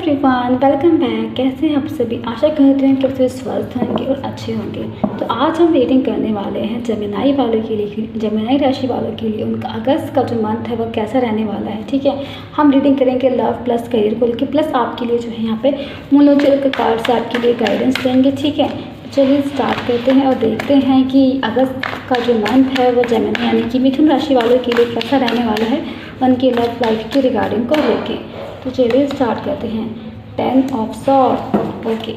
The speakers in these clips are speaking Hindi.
Everyone, welcome back. कैसे हैं आप सभी? आशा करते हैं कि आप सभी स्वस्थ होंगे और अच्छे होंगे। तो आज हम रीडिंग करने वाले हैं जेमिनी वालों के लिए, जेमिनी राशि वालों के लिए उनका अगस्त का जो मंथ है वो कैसा रहने वाला है। ठीक है, हम रीडिंग करेंगे लव प्लस करियर को लेकर, प्लस आपके लिए जो है यहाँ पे मोनोलॉजिकल के कार्ड से आपके लिए गाइडेंस देंगे। ठीक है, चलिए स्टार्ट करते हैं और देखते हैं कि अगस्त का जो मंथ है वो जेमिनी यानी कि मिथुन राशि वालों के लिए कैसा रहने वाला है उनकी लव लाइफ के रिगार्डिंग को लेके। तो चलिए स्टार्ट करते हैं। 10 ऑफ सॉर्ड। ओके,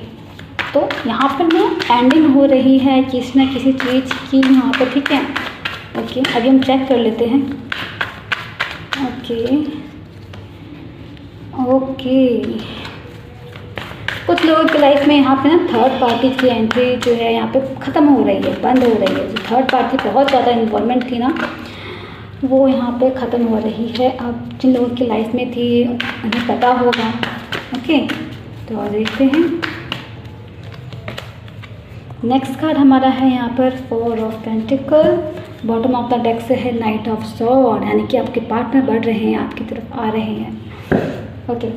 तो यहाँ पर ना एंडिंग हो रही है किसी न किसी चीज़ की यहाँ पर। ठीक है, ओके, अभी हम चेक कर लेते हैं। ओके कुछ लोगों की लाइफ में यहाँ पे ना थर्ड पार्टी की एंट्री जो है यहाँ पे ख़त्म हो रही है, बंद हो रही है। जो थर्ड पार्टी बहुत ज़्यादा इन्वॉल्वमेंट थी ना वो यहाँ पे ख़त्म हो रही है। अब जिन लोगों की लाइफ में थी उन्हें पता होगा। ओके, तो और देखते हैं। नेक्स्ट कार्ड हमारा है यहाँ पर 4 of pentacle. Bottom of the deck से है नाइट ऑफ सॉर्ड, यानी कि आपके पार्टनर बढ़ रहे हैं, आपकी तरफ आ रहे हैं। ओके,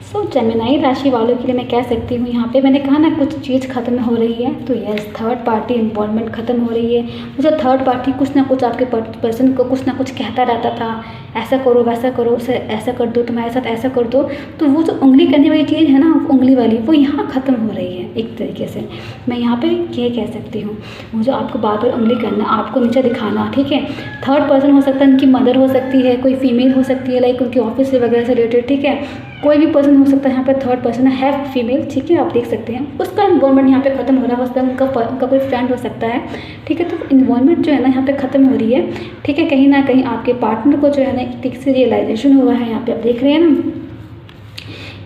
सो जेमिनी राशि वालों के लिए मैं कह सकती हूँ यहाँ पे मैंने कहा ना कुछ चीज़ ख़त्म हो रही है, तो यस थर्ड पार्टी इन्वॉल्वमेंट ख़त्म हो रही है। मुझे थर्ड पार्टी कुछ ना कुछ आपके पर्सन को कुछ ना कुछ कहता रहता था, ऐसा करो वैसा करो, ऐसा कर दो, तुम्हारे साथ ऐसा कर दो। तो वो जो उंगली करने वाली चीज़ है ना, उंगली वाली, वो यहाँ ख़त्म हो रही है एक तरीके से। मैं यहाँ पे ये कह सकती हूँ, वो जो आपको बार बार उंगली करना, आपको नीचे दिखाना। ठीक है, थर्ड पर्सन हो सकता है, उनकी मदर हो सकती है, कोई फीमेल हो सकती है, लाइक उनके ऑफिस से वगैरह से रिलेटेड। ठीक है, कोई भी पर्सन हो सकता है यहाँ पे थर्ड पर्सन है फीमेल। ठीक है, आप देख सकते हैं उसका इन्वॉल्वमेंट यहाँ पे ख़त्म हो रहा है। उसका उनका कोई फ्रेंड हो सकता है। ठीक है, तो इन्वॉल्वमेंट जो है ना यहाँ पे ख़त्म हो रही है। ठीक है, कहीं ना कहीं आपके पार्टनर को जो है ना एक ठीक से रियलाइजेशन हुआ है। यहाँ पे आप देख रहे हैं ना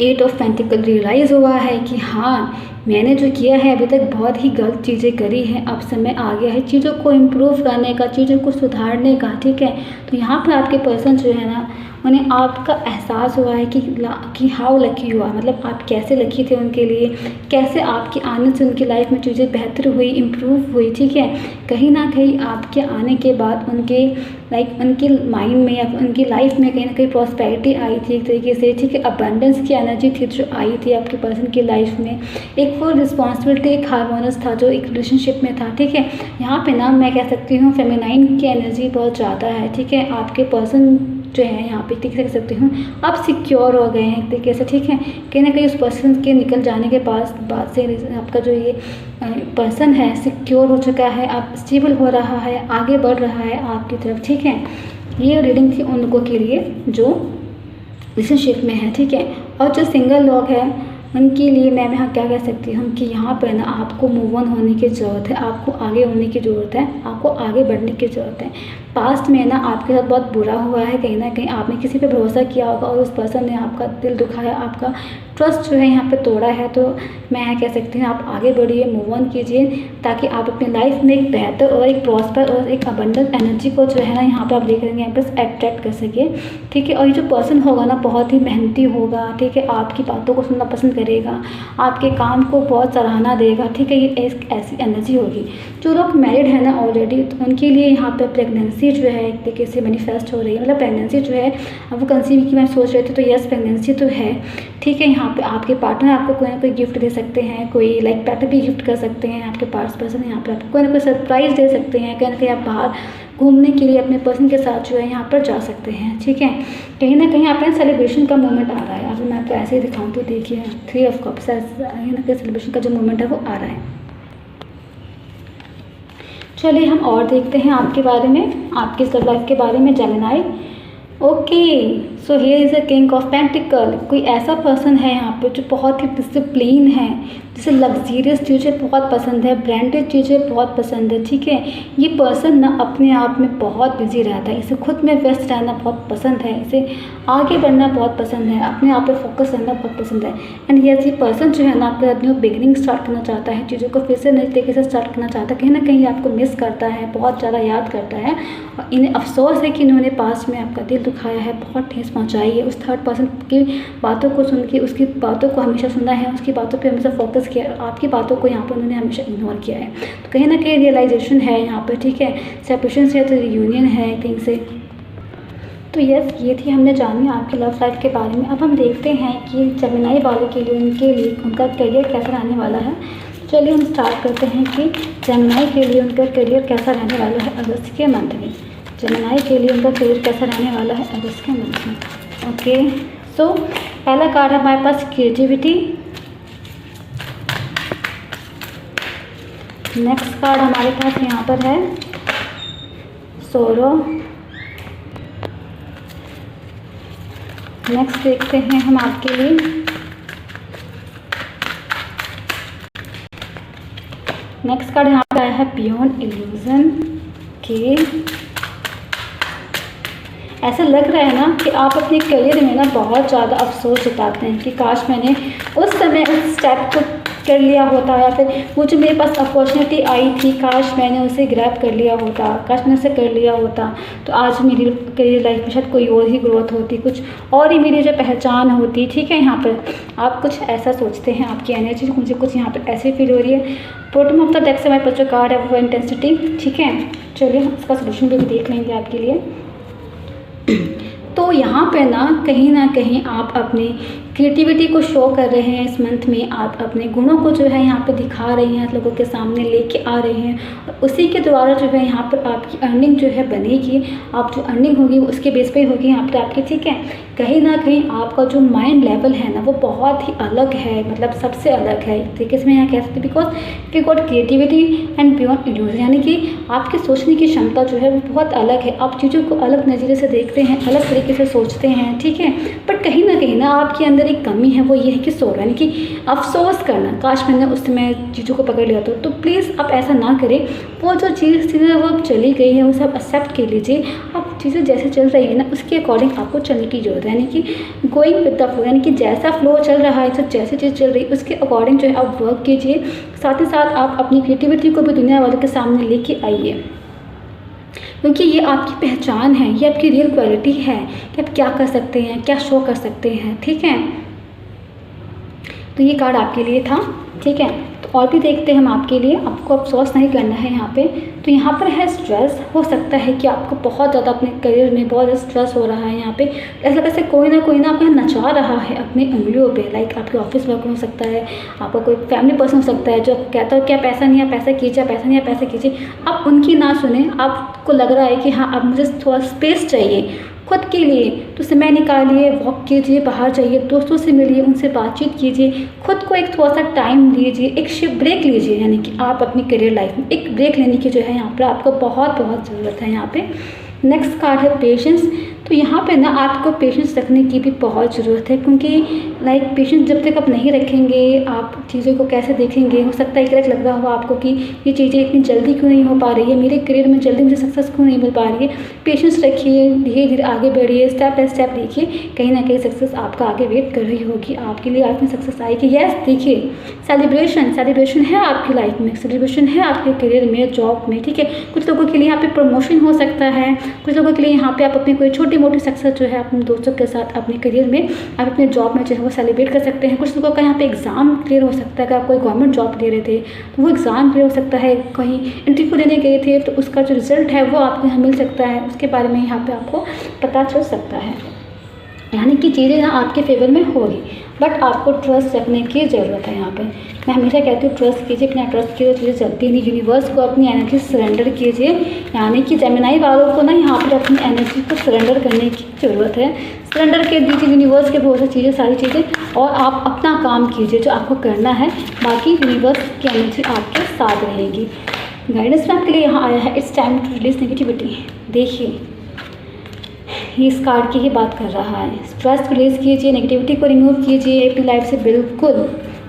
8 ऑफ पेंटिकल रियलाइज़ हुआ है कि हाँ मैंने जो किया है अभी तक बहुत ही गलत चीज़ें करी हैं, अब समय आ गया है चीज़ों को इम्प्रूव करने का, चीज़ों को सुधारने का। ठीक है, तो यहाँ पर आपके पर्सन जो है ना उन्हें आपका एहसास हुआ है कि हाउ लकी हुआ, मतलब आप कैसे लकी थे उनके लिए, कैसे आपके आने से उनकी लाइफ में चीज़ें बेहतर हुई, इम्प्रूव हुई। ठीक है, कहीं ना कहीं आपके आने के बाद उनके उनके माइंड में या उनकी लाइफ में कहीं ना कहीं प्रॉस्पेरिटी आई थी एक तरीके से। ठीक है, अबंडेंस की एनर्जी थी जो आई थी आपके पर्सन की लाइफ में। एक वो रिस्पॉन्सिबिलिटी, एक हार्मोनस था जो एक रिलेशनशिप में था। ठीक है, यहाँ पे ना मैं कह सकती हूँ फेमिनाइन की एनर्जी बहुत ज़्यादा है। ठीक है, आपके पर्सन जो है यहाँ पे ठीक कह सकती हूँ आप सिक्योर हो गए हैं एक तरीके से। ठीक है, कहीं ना कहीं उस पर्सन के निकल जाने के बाद से आपका जो ये पर्सन है सिक्योर हो चुका है, आप स्टेबल हो रहा है, आगे बढ़ रहा है आपकी तरफ। ठीक है, ये रीडिंग थी उन लोगों के लिए जो रिलेशनशिप में है। ठीक है, और जो सिंगल लोग हैं उनके लिए मैं यहाँ क्या कह सकती हूँ कि यहाँ पर ना आपको मूव ऑन होने की ज़रूरत है, आपको आगे होने की ज़रूरत है, आपको आगे बढ़ने की ज़रूरत है। पास्ट में ना आपके साथ बहुत बुरा हुआ है, कहीं ना कहीं आपने किसी पे भरोसा किया होगा और उस पर्सन ने आपका दिल दुखाया, आपका ट्रस्ट जो है यहाँ पे तोड़ा है। तो मैं यहाँ कह सकती हूँ आप आगे बढ़िए, मूव ऑन कीजिए, ताकि आप अपनी लाइफ में एक बेहतर और एक प्रॉस्पर और एक अबंडेंट एनर्जी को जो है ना यहाँ पर आप देख रहे हैं यहाँ पर अट्रैक्ट कर सके। ठीक है, और ये जो पर्सन होगा ना बहुत ही मेहनती होगा। ठीक है, आपकी बातों को सुनना पसंद करेगा, आपके काम को बहुत सराहना देगा। ठीक है, ये एक ऐसी एनर्जी होगी। जो लोग मैरिड है ना ऑलरेडी, तो उनके लिए यहाँ पे प्रेगनेंसी जो है एक तरीके से मैनिफेस्ट हो रही है, मतलब प्रेगनेंसी जो है अब वो कंसीव की मैं सोच रही थी, तो यस प्रेगनेंसी तो है। ठीक है, यहाँ पे आपके पार्टनर आपको कोई ना कोई गिफ्ट दे सकते हैं, कोई लाइक पेट भी गिफ्ट कर सकते हैं आपके पास पर्सन, यहाँ पे आपको कोई ना कोई सरप्राइज़ दे सकते हैं, कहीं ना कहीं आप बाहर घूमने के लिए अपने पर्सन के साथ जो है यहाँ पर जा सकते हैं। ठीक है, कहीं ना कहीं आपका सेलिब्रेशन का मोमेंट आ रहा है। अगर मैं आपको ऐसे ही दिखाऊँ तो देखिए 3 ऑफ कप्स, कहीं ना कहीं सेलिब्रेशन का जो मोमेंट है वो आ रहा है। चलिए हम और देखते हैं आपके बारे में, आपकी सब लाइफ के बारे में Gemini. Okay, so here is a king of pentacle. कोई ऐसा पर्सन है यहाँ पे जो बहुत ही डिसिप्लिन है, जिसे लग्जीरियस चीज़ें बहुत पसंद है, ब्रांडेड चीज़ें बहुत पसंद है। ठीक है, ये पर्सन ना अपने आप में बहुत बिजी रहता है, इसे खुद में व्यस्त रहना बहुत पसंद है, इसे आगे बढ़ना बहुत पसंद है, अपने आप पे फोकस करना बहुत पसंद है। एंड यस, ये पर्सन जो है ना आपके साथ न्यू बिगिनिंग स्टार्ट करना चाहता है, चीज़ों को फिर से नए तरीके से स्टार्ट करना चाहता है, कहीं ना कहीं आपको मिस करता है, बहुत ज़्यादा याद करता है, और इन्हें अफसोस है कि इन्होंने पास में आपका दिल दुखाया है, बहुत ठेस पहुँचाई है। उस थर्ड पर्सन की बातों को सुन के, उसकी बातों को हमेशा सुना है, उसकी बातों पे हमेशा फोकस किया, आपकी बातों को यहाँ पर उन्होंने हमेशा इग्नोर किया है। तो कहीं ना कहीं रियलाइजेशन है यहाँ पर। ठीक है, सेपरेशन से तो रियूनियन है आई थिंक से। तो यस, ये थी हमने जानी आपकी लव लाइफ के बारे में। अब हम देखते हैं कि जेमिनी वालों के लिए उनके लिए उनका करियर कैसा रहने वाला है। चलिए हम स्टार्ट करते हैं कि जेमिनी के लिए उनका करियर कैसा रहने वाला है अगस्त के मंथ में। जेमिनी के लिए उनका करियर कैसा रहने वाला है अगस्त के मंथ में। ओके, सो पहला कार्ड है हमारे पास क्रिएटिविटी। नेक्स्ट कार्ड हमारे पास यहाँ पर है सोरो। नेक्स्ट देखते हैं हम आपके लिए नेक्स्ट कार्ड यहाँ पे आया है बियॉन्ड इल्यूजन। के ऐसा लग रहा है ना कि आप अपने करियर में ना बहुत ज़्यादा अफसोस जताते हैं कि काश मैंने उस समय उस स्टेप को कर लिया होता, या फिर वो जो मेरे पास अपॉर्चुनिटी आई थी काश मैंने उसे ग्रैब कर लिया होता, काश मैंने उसे कर लिया होता तो आज मेरी करियर लाइफ में शायद कोई और ही ग्रोथ होती, कुछ और ही मेरी जो पहचान होती। ठीक है, यहाँ पर आप कुछ ऐसा सोचते हैं, आपकी एनर्जी मुझे कुछ यहाँ पर ऐसे फील हो रही है। बॉटम ऑफ द डेक से हमारे पास जो कार्ड है वो इंटेंसिटी। ठीक है, चलिए हम इसका सोल्यूशन भी देख लेंगे आपके लिए। तो यहाँ पे ना कहीं आप अपनी क्रिएटिविटी को शो कर रहे हैं इस मंथ में। आप अपने गुणों को जो है यहाँ पे दिखा रहे हैं, लोगों के सामने लेके आ रहे हैं, और उसी के द्वारा जो है यहाँ पर आपकी अर्निंग जो है बनेगी। आप जो अर्निंग होगी वो उसके बेस पे होगी यहाँ पर आपकी। ठीक है, कहीं ना कहीं आपका जो माइंड लेवल है ना वो बहुत ही अलग है, मतलब सबसे अलग है तरीके से मैं यहाँ कह सकती हूँ। Because we got creativity and beyond illusion, यानी कि आपकी सोचने की क्षमता जो है वो बहुत अलग है। आप चीज़ों को अलग नज़रिए से देखते हैं, अलग तरीके से सोचते हैं। ठीक है, बट कहीं ना आपके अंदर एक कमी है, वो ये है कि सोच, यानी कि अफसोस करना, काश मैंने उस समय चीज़ों को पकड़ लिया तो प्लीज़ आप ऐसा ना करें। वो जो चीज़ें वो अब चली गई है उसे आप एक्सेप्ट कर लीजिए। अब चीज़ें जैसे चल रही है ना उसके अकॉर्डिंग आपको चलने की जरूरत है, यानी कि गोइंग विद द फ्लो, यानी कि जैसा फ्लो चल रहा है, तो जैसी चीज़ चल रही है उसके अकॉर्डिंग जो है आप वर्क कीजिए। साथ ही साथ आप अपनी क्रिएटिविटी को भी दुनिया वालों के सामने लेके आइए, क्योंकि ये आपकी पहचान है, ये आपकी रियल क्वालिटी है कि आप क्या कर सकते हैं, क्या शो कर सकते हैं। ठीक है, तो ये कार्ड आपके लिए था। ठीक है, तो और भी देखते हैं हम आपके लिए। आपको अफसोस नहीं करना है यहाँ पे। तो यहाँ पर है स्ट्रेस। हो सकता है कि आपको बहुत ज़्यादा अपने करियर में बहुत ज़्यादा स्ट्रेस हो रहा है। यहाँ पे ऐसा कैसे कोई ना आपको नचा रहा है अपनी उंगलियों पे। लाइक आपके ऑफिस वर्क हो सकता है, आपका कोई फैमिली पर्सन हो सकता है जो कहता है क्या पैसा नहीं है, पैसा कीजिए, पैसा नहीं है, पैसा कीजिए। आप उनकी ना सुने, आपको लग रहा है कि हाँ अब मुझे थोड़ा स्पेस चाहिए खुद के लिए, तो समय निकालिए, वॉक कीजिए, बाहर जाइए, दोस्तों से मिलिए, उनसे बातचीत कीजिए, खुद को एक थोड़ा सा टाइम दीजिए, एक शिफ्ट ब्रेक लीजिए। यानी कि आप अपनी करियर लाइफ में एक ब्रेक लेने की जो है यहाँ पर आपको बहुत ज़रूरत है। यहाँ पे नेक्स्ट कार्ड है पेशेंस। तो यहाँ पे ना आपको पेशेंस रखने की भी बहुत ज़रूरत है, क्योंकि लाइक पेशेंस जब तक आप नहीं रखेंगे आप चीज़ों को कैसे देखेंगे। हो सकता है कि लग रहा हो आपको कि ये चीज़ें इतनी जल्दी क्यों नहीं हो पा रही है, मेरे करियर में जल्दी मुझे सक्सेस क्यों नहीं मिल पा रही है। पेशेंस रखिए, धीरे धीरे आगे बढ़िए, स्टेप बाय स्टेप देखिए, कहीं ना कहीं सक्सेस आपका आगे वेट कर रही होगी, आपके लिए लाइफ में सक्सेस आएगी। यस, देखिए सेलिब्रेशन है आपकी लाइफ में, सेलिब्रेशन है आपके करियर में, जॉब में। ठीक है, कुछ लोगों के लिए यहाँ पे प्रमोशन हो सकता है, कुछ लोगों के लिए यहाँ पे आप अपनी कोई छोटी मोटी सक्सेस जो है अपने दोस्तों के साथ अपने करियर में, आप अपने जॉब में जो है वो सेलिब्रेट कर सकते हैं। कुछ लोगों का यहाँ पे एग्ज़ाम क्लियर हो सकता है, अगर आप कोई गवर्नमेंट जॉब दे रहे थे तो वो एग्ज़ाम क्लियर हो सकता है, कहीं इंटरव्यू देने गए थे तो उसका जो रिजल्ट है वो आपको यहाँ मिल सकता है, उसके बारे में यहाँ पे आपको पता चल सकता है। यानी कि चीज़ें यहाँ आपके फेवर में होगी, बट आपको ट्रस्ट रखने की ज़रूरत है। यहाँ पे मैं हमेशा कहती हूँ ट्रस्ट कीजिए, बिना ट्रस्ट किए चीज़ें चलती नहीं। यूनिवर्स को अपनी एनर्जी सरेंडर कीजिए, यानी कि जेमिनी वालों को ना यहाँ पर अपनी एनर्जी को सरेंडर करने की ज़रूरत है। सरेंडर कर दीजिए यूनिवर्स के बहुत सी चीज़ें, सारी चीज़ें, और आप अपना काम कीजिए जो आपको करना है, बाकी यूनिवर्स की एनर्जी आपके साथ रहेगी। गाइडेंस में आपके लिए यहाँ आया है it's time to release negativity. देखिए ये इस कार्ड की ही बात कर रहा है। स्ट्रेस रिलीज कीजिए, नेगेटिविटी को रिमूव कीजिए अपनी लाइफ से। बिल्कुल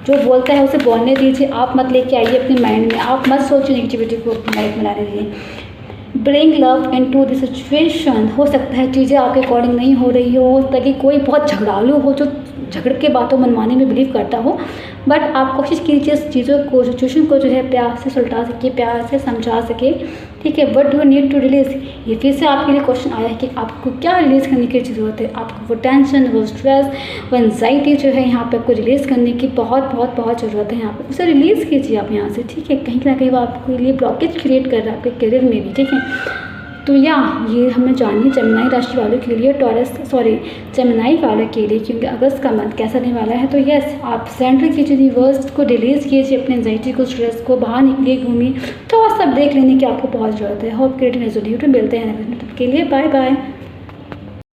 जो बोलता है उसे बोलने दीजिए, आप मत लेके आइए अपने माइंड में, आप मत सोचिए नेगेटिविटी को अपनी लाइफ में लाने दीजिए। Bring love into the situation. हो सकता है चीज़ें आपके अकॉर्डिंग नहीं हो रही हो, ताकि कोई बहुत झगड़ालू हो जो झगड़ के बातों मनवाने में बिलीव करता हो, बट आप कोशिश कीजिए इस चीज़ों को, सिचुएशन को जो है प्यार से सुलझा सके, प्यार से समझा सके। ठीक है, what do you need to release. ये फिर से आपके लिए क्वेश्चन आया है कि आपको क्या रिलीज़ करने की ज़रूरत है। आपको वो टेंशन, वो स्ट्रेस, वो एंजाइटी जो है यहाँ पे आपको रिलीज़ करने की बहुत ज़रूरत है। यहाँ पे उसे रिलीज़ कीजिए आप यहाँ से। ठीक है, कहीं ना कहीं वो आपके लिए ब्लॉकेज क्रिएट कर रहा है आपके करियर में भी। ठीक है, तो या ये हमें जानिए जेमिनी राशि वालों के लिए, जेमिनी वालों के लिए, क्योंकि अगस्त का मंथ कैसा रहने वाला है। तो यस, आप सेंटर कीजिए, यूनिवर्स को रिलीज़ कीजिए, अपने एंजाइटी को, स्ट्रेस को, बाहर निकलिए, घूमिए, तो सब देख लेने की आपको बहुत ज़रूरत है। होप क्रिएटिंग रेजोल्यूट मिलते हैं के लिए। Bye bye.